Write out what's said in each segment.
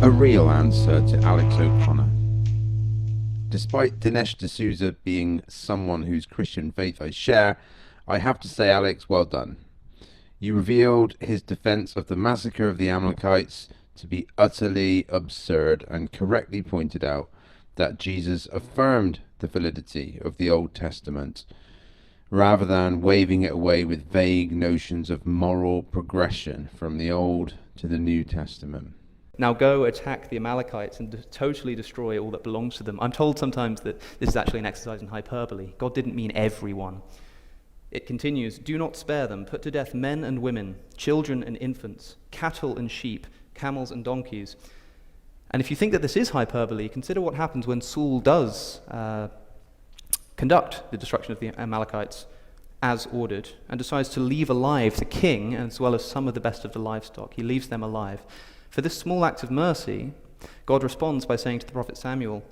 A real answer to Alex O'Connor. Despite Dinesh Desouza being someone whose Christian faith I share, I have to say, Alex, well done. You revealed his defense of the massacre of the Amalekites to be utterly absurd and correctly pointed out that Jesus affirmed the validity of the Old Testament rather than waving it away with vague notions of moral progression from the Old to the New Testament. Now go attack the Amalekites and totally destroy all that belongs to them. I'm told sometimes that this is actually an exercise in hyperbole. God didn't mean everyone. It continues, do not spare them, put to death men and women, children and infants, cattle and sheep, camels and donkeys. And if you think that this is hyperbole, consider what happens when Saul does conduct the destruction of the Amalekites as ordered and decides to leave alive the king as well as some of the best of the livestock. He leaves them alive. For this small act of mercy, God responds by saying to the prophet Samuel,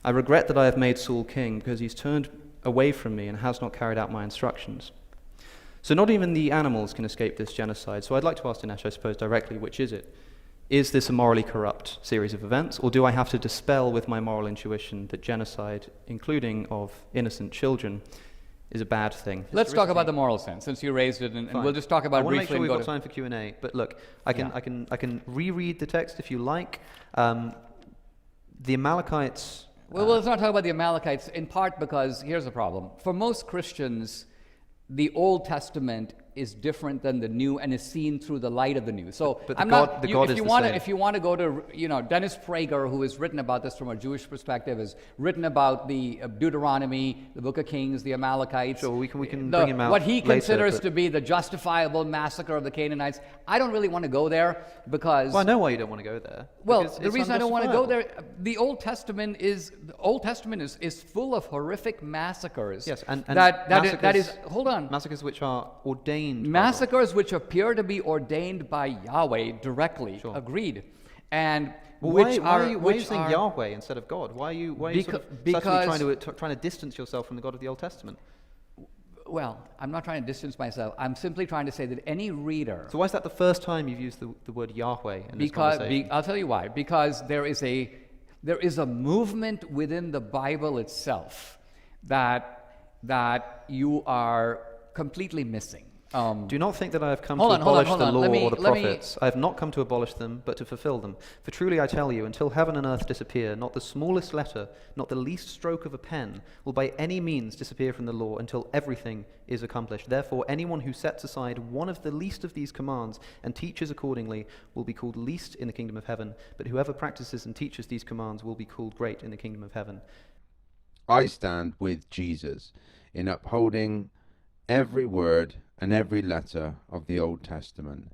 I regret that I have made Saul king because he's turned away from me and has not carried out my instructions. So not even the animals can escape this genocide. So I'd like to ask Dinesh, I suppose, directly, which is it? Is this a morally corrupt series of events, or do I have to dispel with my moral intuition that genocide, including of innocent children, is a bad thing? Let's talk about the moral sense, since you raised it, and we'll just talk about it briefly. I want to make sure we've got time for Q&A, but look, I can reread the text if you like. The Amalekites... Well, let's not talk about the Amalekites, in part because here's the problem. For most Christians, the Old Testament is different than the New and is seen through the light of the New. So but I'm God, not. If you want to go to, Dennis Prager, who has written about this from a Jewish perspective, has written about the Deuteronomy, the Book of Kings, the Amalekites. Sure, we can bring him out what he considers later, to be the justifiable massacre of the Canaanites. I don't really want to go there because. Well, I know why you don't want to go there. Well, the reason I don't want to go there, the Old Testament is full of horrific massacres. Yes, and that is hold on. Massacres which are ordained. Massacres which appear to be ordained by Yahweh directly. Sure. Agreed. And why are you saying Yahweh instead of God? Why are you trying to distance yourself from the God of the Old Testament? Well, I'm not trying to distance myself. I'm simply trying to say that any reader... So why is that the first time you've used the word Yahweh in this conversation? I'll tell you why. Because there is a movement within the Bible itself that you are completely missing. Do not think that I have come to abolish the law or the prophets. I have not come to abolish them, but to fulfill them. For truly I tell you, until heaven and earth disappear, not the smallest letter, not the least stroke of a pen, will by any means disappear from the law until everything is accomplished. Therefore, anyone who sets aside one of the least of these commands and teaches accordingly will be called least in the kingdom of heaven, but whoever practices and teaches these commands will be called great in the kingdom of heaven. I stand with Jesus in upholding every word and every letter of the Old Testament,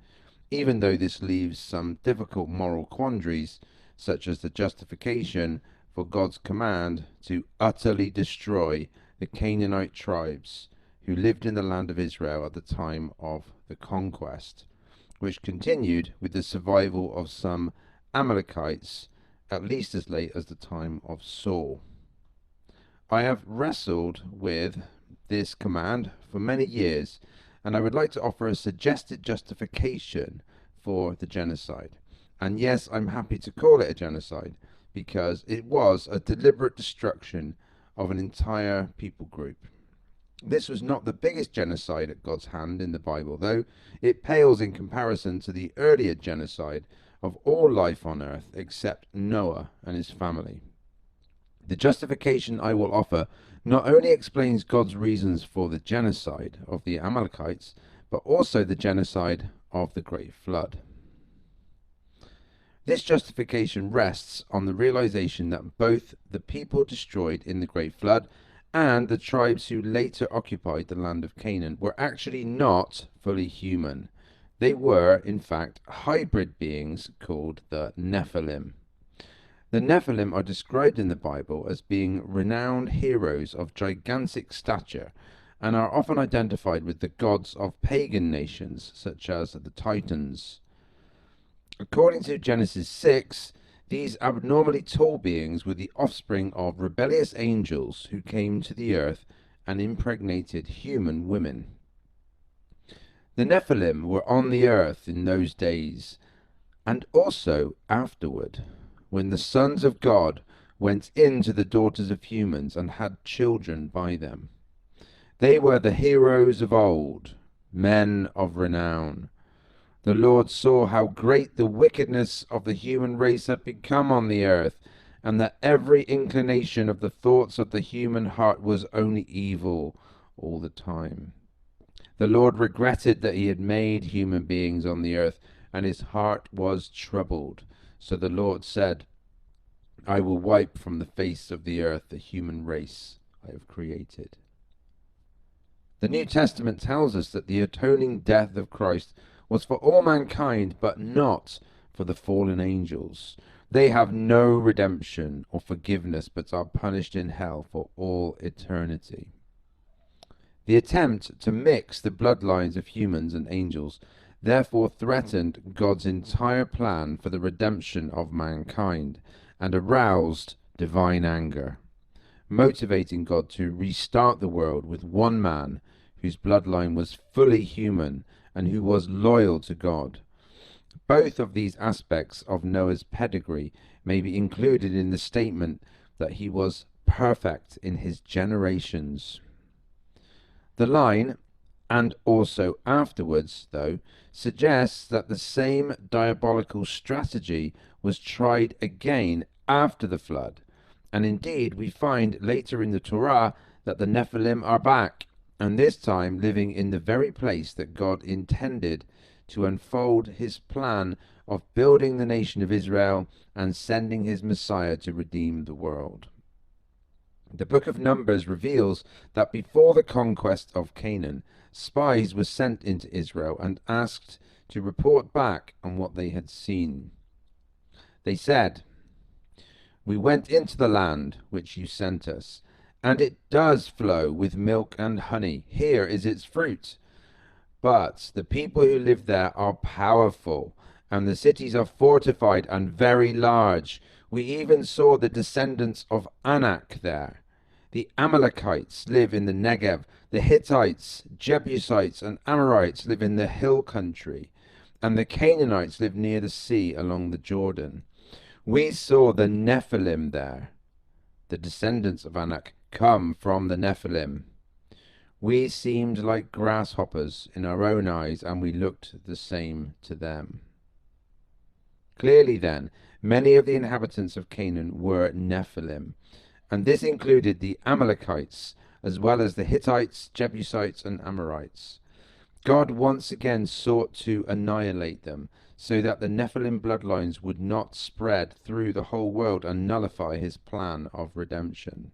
even though this leaves some difficult moral quandaries, such as the justification for God's command to utterly destroy the Canaanite tribes who lived in the land of Israel at the time of the conquest, which continued with the survival of some Amalekites at least as late as the time of Saul. I have wrestled with this command for many years, and I would like to offer a suggested justification for the genocide. And yes, I'm happy to call it a genocide, because it was a deliberate destruction of an entire people group. This was not the biggest genocide at God's hand in the Bible, though it pales in comparison to the earlier genocide of all life on earth except Noah and his family. The justification I will offer not only explains God's reasons for the genocide of the Amalekites, but also the genocide of the Great Flood. This justification rests on the realization that both the people destroyed in the Great Flood and the tribes who later occupied the land of Canaan were actually not fully human. They were, in fact, hybrid beings called the Nephilim. The Nephilim are described in the Bible as being renowned heroes of gigantic stature and are often identified with the gods of pagan nations such as the Titans. According to Genesis 6, these abnormally tall beings were the offspring of rebellious angels who came to the earth and impregnated human women. The Nephilim were on the earth in those days and also afterward. when the sons of God went in to the daughters of humans and had children by them. They were the heroes of old, men of renown. The Lord saw how great the wickedness of the human race had become on the earth, and that every inclination of the thoughts of the human heart was only evil all the time. The Lord regretted that he had made human beings on the earth, and his heart was troubled. So the Lord said, I will wipe from the face of the earth the human race I have created. The New Testament tells us that the atoning death of Christ was for all mankind, but not for the fallen angels. They have no redemption or forgiveness, but are punished in hell for all eternity. The attempt to mix the bloodlines of humans and angels therefore threatened God's entire plan for the redemption of mankind and aroused divine anger, motivating God to restart the world with one man whose bloodline was fully human and who was loyal to God. Both of these aspects of Noah's pedigree may be included in the statement that he was perfect in his generations. The line, and also afterwards, though, suggests that the same diabolical strategy was tried again after the flood. And indeed, we find later in the Torah that the Nephilim are back, and this time living in the very place that God intended to unfold his plan of building the nation of Israel and sending his Messiah to redeem the world. The book of Numbers reveals that before the conquest of Canaan, spies were sent into Israel and asked to report back on what they had seen. They said, We went into the land which you sent us, and it does flow with milk and honey. Here is its fruit. But the people who live there are powerful, and the cities are fortified and very large. We even saw the descendants of Anak there. The Amalekites live in the Negev. The Hittites, Jebusites, and Amorites live in the hill country. And the Canaanites live near the sea along the Jordan. We saw the Nephilim there. The descendants of Anak come from the Nephilim. We seemed like grasshoppers in our own eyes, and we looked the same to them. Clearly then, many of the inhabitants of Canaan were Nephilim, and this included the Amalekites, as well as the Hittites, Jebusites, and Amorites. God once again sought to annihilate them, so that the Nephilim bloodlines would not spread through the whole world and nullify his plan of redemption.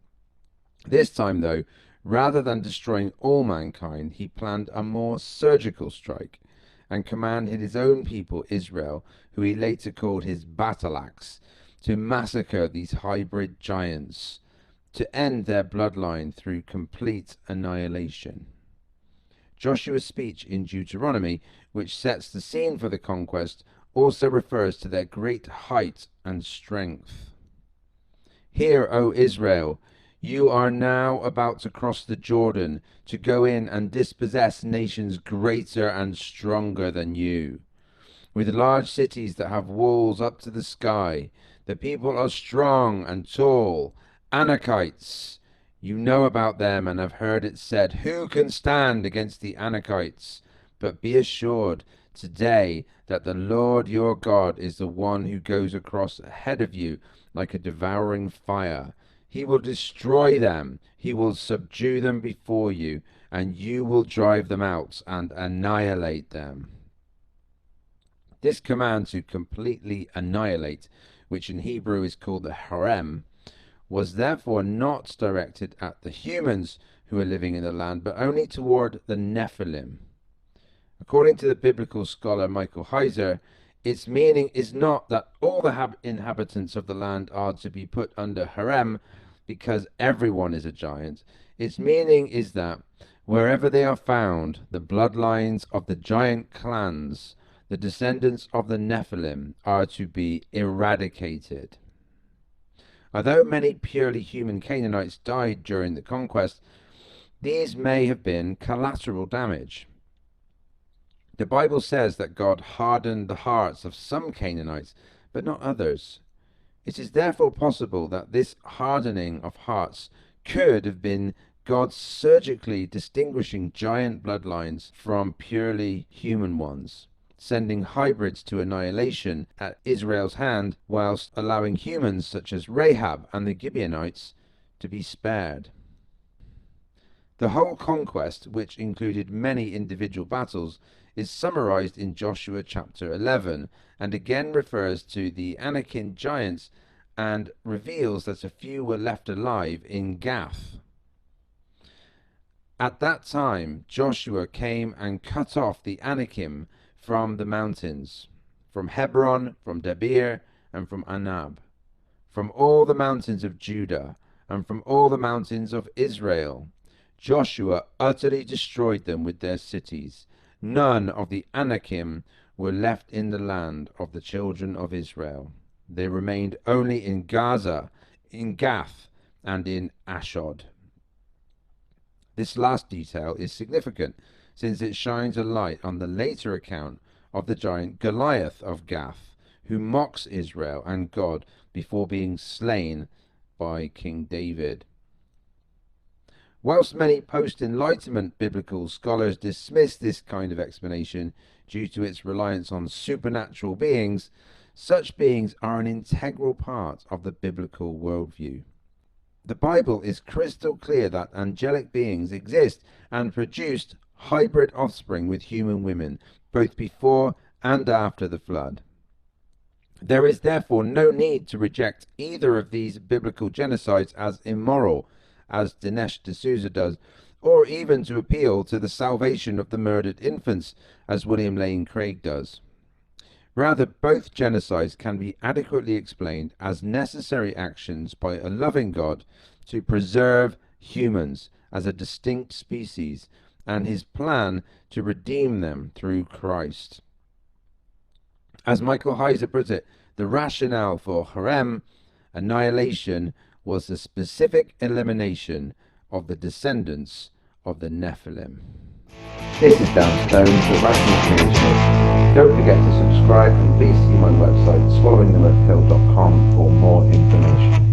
This time, though, rather than destroying all mankind, he planned a more surgical strike and commanded his own people, Israel, who he later called his battle axe, to massacre these hybrid giants, to end their bloodline through complete annihilation. Joshua's speech in Deuteronomy, which sets the scene for the conquest, also refers to their great height and strength. Hear, O Israel, you are now about to cross the Jordan to go in and dispossess nations greater and stronger than you, with large cities that have walls up to the sky. The people are strong and tall. Anakites, you know about them and have heard it said, who can stand against the Anakites? But be assured today that the Lord your God is the one who goes across ahead of you like a devouring fire. He will destroy them. He will subdue them before you, and you will drive them out and annihilate them. This command to completely annihilate, which in Hebrew is called the harem, was therefore not directed at the humans who are living in the land, but only toward the Nephilim. According to the biblical scholar Michael Heiser, its meaning is not that all the inhabitants of the land are to be put under harem, because everyone is a giant. Its meaning is that wherever they are found, the bloodlines of the giant clans, the descendants of the Nephilim, are to be eradicated. Although many purely human Canaanites died during the conquest, these may have been collateral damage. The Bible says that God hardened the hearts of some Canaanites, but not others. It is therefore possible that this hardening of hearts could have been God surgically distinguishing giant bloodlines from purely human ones, sending hybrids to annihilation at Israel's hand, whilst allowing humans such as Rahab and the Gibeonites to be spared. The whole conquest, which included many individual battles, is summarized in Joshua chapter 11, and again refers to the Anakim giants and reveals that a few were left alive in Gath. At that time Joshua came and cut off the Anakim from the mountains, from Hebron, from Debir, and from Anab, from all the mountains of Judah, and from all the mountains of Israel. Joshua utterly destroyed them with their cities. None of the Anakim were left in the land of the children of Israel. They remained only in Gaza, in Gath, and in Ashdod. This last detail is significant, since it shines a light on the later account of the giant Goliath of Gath, who mocks Israel and God before being slain by King David. Whilst many post-Enlightenment biblical scholars dismiss this kind of explanation due to its reliance on supernatural beings, such beings are an integral part of the biblical worldview. The Bible is crystal clear that angelic beings exist and produced hybrid offspring with human women, both before and after the flood. There is therefore no need to reject either of these biblical genocides as immoral, as Dinesh Desouza does, or even to appeal to the salvation of the murdered infants, as William Lane Craig does. Rather, both genocides can be adequately explained as necessary actions by a loving God to preserve humans as a distinct species, and his plan to redeem them through Christ. As Michael Heiser puts it, the rationale for harem, annihilation, was the specific elimination of the descendants of the Nephilim. This is Dan Stone for Rational Creationist. Don't forget to subscribe and please see my website swallowingthemirthpill.com for more information.